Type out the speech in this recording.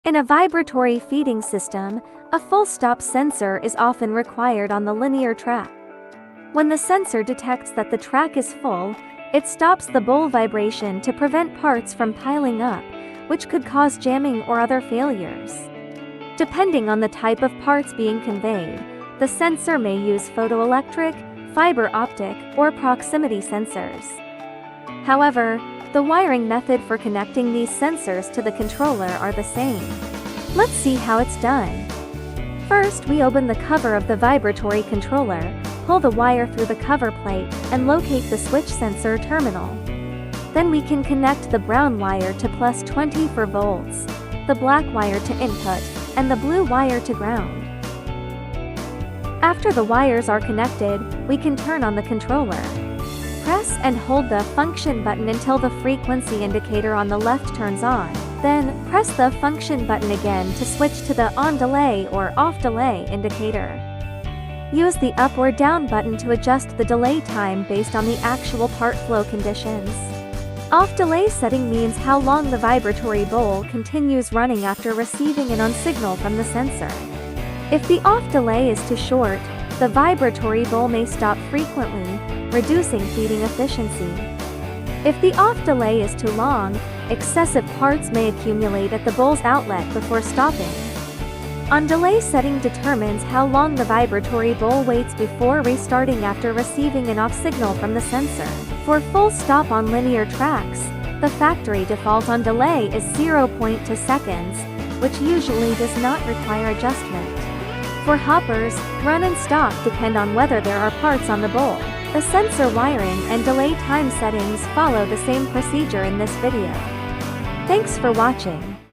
In a vibratory feeding system, a full stop sensor is often required on the linear track. When the sensor detects that the track is full, it stops the bowl vibration to prevent parts from piling up, which could cause jamming or other failures. Depending on the type of parts being conveyed, the sensor may use photoelectric, fiber-optic, or proximity sensors. However, the wiring method for connecting these sensors to the controller are the same. Let's see how it's done. First, we open the cover of the vibratory controller, pull the wire through the cover plate, and locate the switch sensor terminal. Then we can connect the brown wire to +24 volts, the black wire to input, and the blue wire to ground. After the wires are connected, we can turn on the controller. Press and hold the function button until the frequency indicator on the left turns on. Then, press the function button again to switch to the on delay or off delay indicator. Use the up or down button to adjust the delay time based on the actual part flow conditions. Off delay setting means how long the vibratory bowl continues running after receiving an on signal from the sensor. If the off delay is too short, the vibratory bowl may stop frequently, reducing feeding efficiency. If the off delay is too long, excessive parts may accumulate at the bowl's outlet before stopping. On delay setting determines how long the vibratory bowl waits before restarting after receiving an off signal from the sensor. For full stop on linear tracks, the factory default on delay is 0.2 seconds, which usually does not require adjustment. For hoppers, run and stop depend on whether there are parts on the bowl. The sensor wiring and delay time settings follow the same procedure in this video. Thanks for watching.